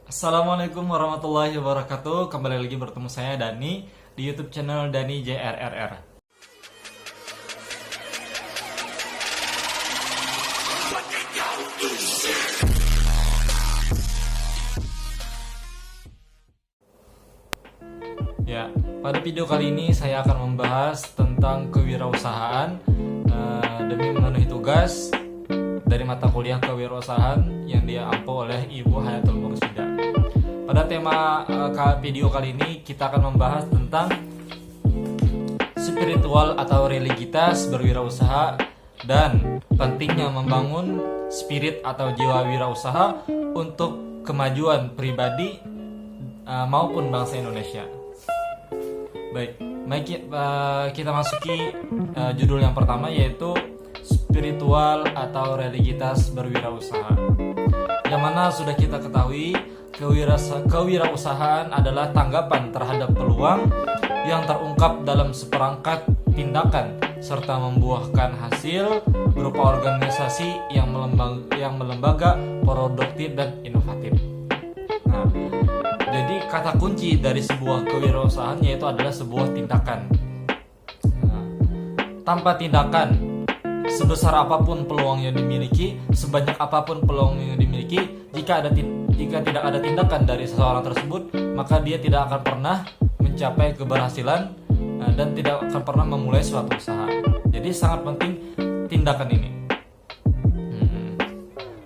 Assalamualaikum warahmatullahi wabarakatuh. Kembali lagi bertemu saya Dani di YouTube channel Dani JRRR. Ya, pada video kali ini saya akan membahas tentang kewirausahaan demi memenuhi tugas dari mata kuliah kewirausahaan yang diampu oleh Ibu Hayatul Mursyida. Pada tema video kali ini kita akan membahas tentang spiritual atau religitas berwirausaha dan pentingnya membangun spirit atau jiwa wirausaha untuk kemajuan pribadi maupun bangsa Indonesia. Baik, kita masuki judul yang pertama, yaitu spiritual atau religitas berwirausaha. Yang mana sudah kita ketahui, kewirausahaan adalah tanggapan terhadap peluang yang terungkap dalam seperangkat tindakan serta membuahkan hasil berupa organisasi yang melembaga, produktif dan inovatif. Nah, jadi kata kunci dari sebuah kewirausahaan yaitu adalah sebuah tindakan. Nah, tanpa tindakan, sebesar apapun peluang yang dimiliki, sebanyak apapun peluang yang dimiliki, jika tidak ada tindakan dari seseorang tersebut, maka dia tidak akan pernah mencapai keberhasilan dan tidak akan pernah memulai suatu usaha. Jadi sangat penting tindakan ini.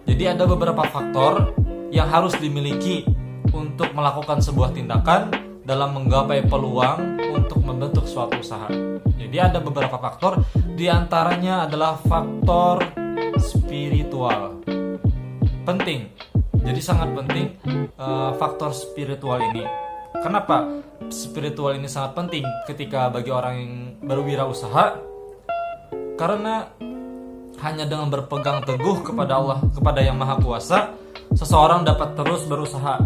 Jadi ada beberapa faktor yang harus dimiliki untuk melakukan sebuah tindakan dalam menggapai peluang untuk membentuk suatu usaha. Jadi ada beberapa faktor, diantaranya adalah faktor spiritual. Penting, jadi sangat penting faktor spiritual ini. Kenapa spiritual ini sangat penting ketika bagi orang yang berwirausaha? Karena hanya dengan berpegang teguh kepada Allah, kepada Yang Maha Kuasa, seseorang dapat terus berusaha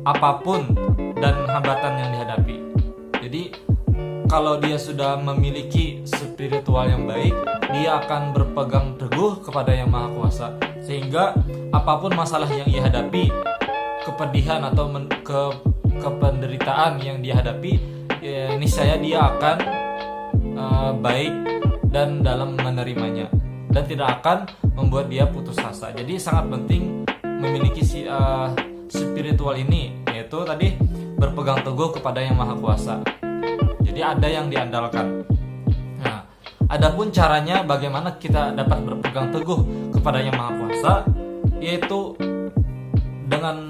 apapun dan hambatan yang dihadapi. Jadi kalau dia sudah memiliki spiritual yang baik, dia akan berpegang teguh kepada Yang Maha Kuasa, sehingga apapun masalah yang ia hadapi, kepedihan atau kependeritaan yang dia hadapi, niscaya dia akan baik dan dalam menerimanya, dan tidak akan membuat dia putus asa. Jadi sangat penting memiliki spiritual ini, yaitu tadi berpegang teguh kepada Yang Maha Kuasa. Jadi ada yang diandalkan. Nah, adapun caranya bagaimana kita dapat berpegang teguh kepada Yang Maha Kuasa, yaitu dengan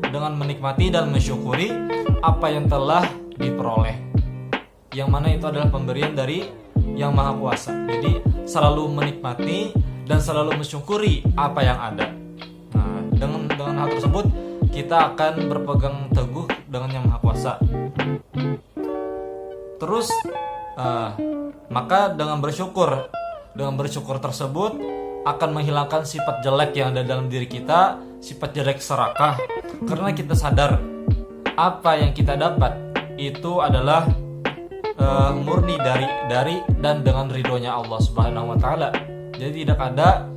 dengan menikmati dan mensyukuri apa yang telah diperoleh, yang mana itu adalah pemberian dari Yang Maha Kuasa. Jadi selalu menikmati dan selalu mensyukuri apa yang ada. Nah, dengan hal tersebut kita akan berpegang teguh dengan Yang Maha Kuasa. Terus maka dengan bersyukur tersebut akan menghilangkan sifat jelek yang ada dalam diri kita, sifat jelek serakah, karena kita sadar apa yang kita dapat itu adalah murni dari dan dengan ridhonya Allah Subhanahu wa taala. Jadi tidak ada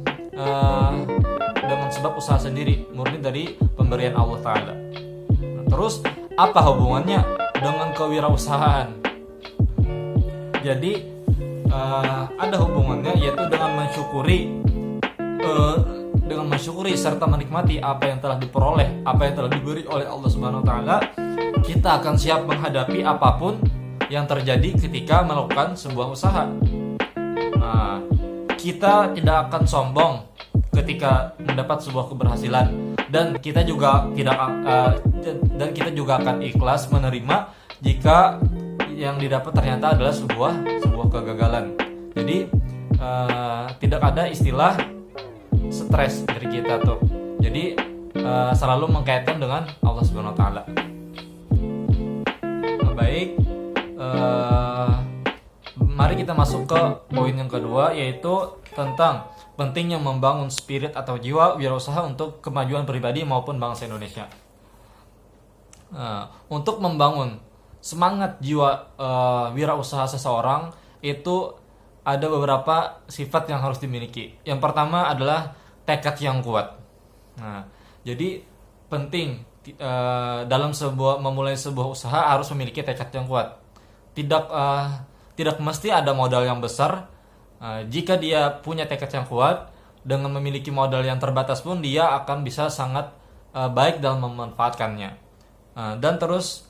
dengan sebab usaha sendiri, murni dari pemberian Allah taala. Nah, terus apa hubungannya dengan kewirausahaan? Jadi ada hubungannya, yaitu dengan mensyukuri serta menikmati apa yang telah diperoleh, apa yang telah diberi oleh Allah Subhanahu wa taala. Kita akan siap menghadapi apapun yang terjadi ketika melakukan sebuah usaha. Nah, kita tidak akan sombong ketika mendapat sebuah keberhasilan, dan kita juga akan ikhlas menerima jika yang didapat ternyata adalah sebuah kegagalan. Jadi tidak ada istilah stres dari kita tuh. Jadi selalu mengkaitkan dengan Allah Subhanahu wa taala. Baik, mari kita masuk ke poin yang kedua, yaitu tentang pentingnya membangun spirit atau jiwa wirausaha untuk kemajuan pribadi maupun bangsa Indonesia. Untuk membangun semangat jiwa wirausaha seseorang itu ada beberapa sifat yang harus dimiliki. Yang pertama adalah tekad yang kuat. Nah, jadi penting dalam memulai sebuah usaha harus memiliki tekad yang kuat. Tidak mesti ada modal yang besar. Jika dia punya tekad yang kuat, dengan memiliki modal yang terbatas pun dia akan bisa sangat baik dalam memanfaatkannya. Dan terus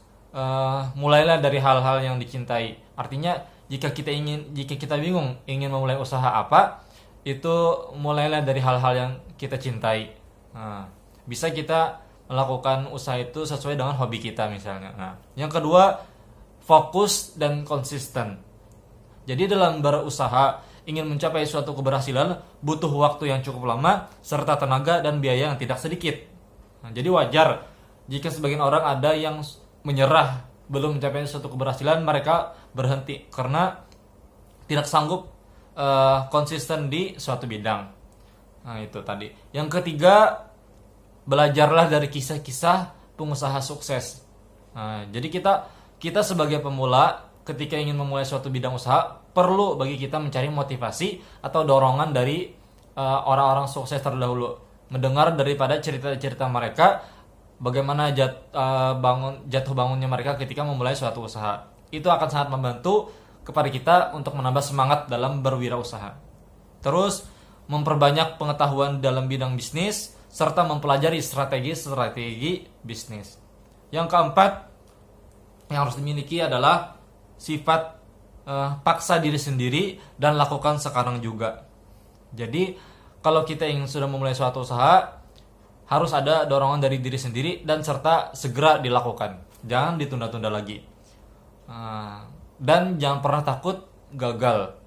mulailah dari hal-hal yang dicintai. Artinya jika kita bingung ingin memulai usaha apa, itu mulailah dari hal-hal yang kita cintai. Bisa kita melakukan usaha itu sesuai dengan hobi kita misalnya. Yang kedua, fokus dan konsisten. Jadi dalam berusaha, ingin mencapai suatu keberhasilan butuh waktu yang cukup lama serta tenaga dan biaya yang tidak sedikit. Jadi wajar jika sebagian orang ada yang menyerah belum mencapai suatu keberhasilan, mereka berhenti karena tidak sanggup konsisten di suatu bidang. Itu tadi. Yang ketiga, belajarlah dari kisah-kisah pengusaha sukses. Jadi kita sebagai pemula ketika ingin memulai suatu bidang usaha, perlu bagi kita mencari motivasi atau dorongan dari orang-orang sukses terdahulu. Mendengar daripada cerita-cerita mereka, bagaimana jatuh bangunnya mereka ketika memulai suatu usaha. Itu akan sangat membantu kepada kita untuk menambah semangat dalam berwirausaha. Terus, memperbanyak pengetahuan dalam bidang bisnis, serta mempelajari strategi bisnis. Yang keempat, yang harus dimiliki adalah sifat paksa diri sendiri dan lakukan sekarang juga. Jadi kalau kita ingin sudah memulai suatu usaha, harus ada dorongan dari diri sendiri dan serta segera dilakukan. Jangan ditunda-tunda lagi. Dan jangan pernah takut gagal.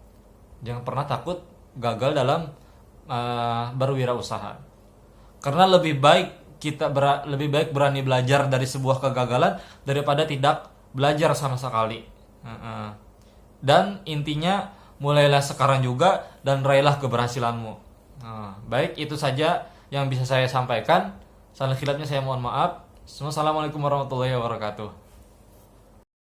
Jangan pernah takut gagal dalam berwirausaha. Karena lebih baik berani belajar dari sebuah kegagalan daripada tidak belajar sama sekali. Dan intinya, mulailah sekarang juga dan raihlah keberhasilanmu. Baik, itu saja yang bisa saya sampaikan. Salah khilafnya saya mohon maaf. Assalamualaikum warahmatullahi wabarakatuh.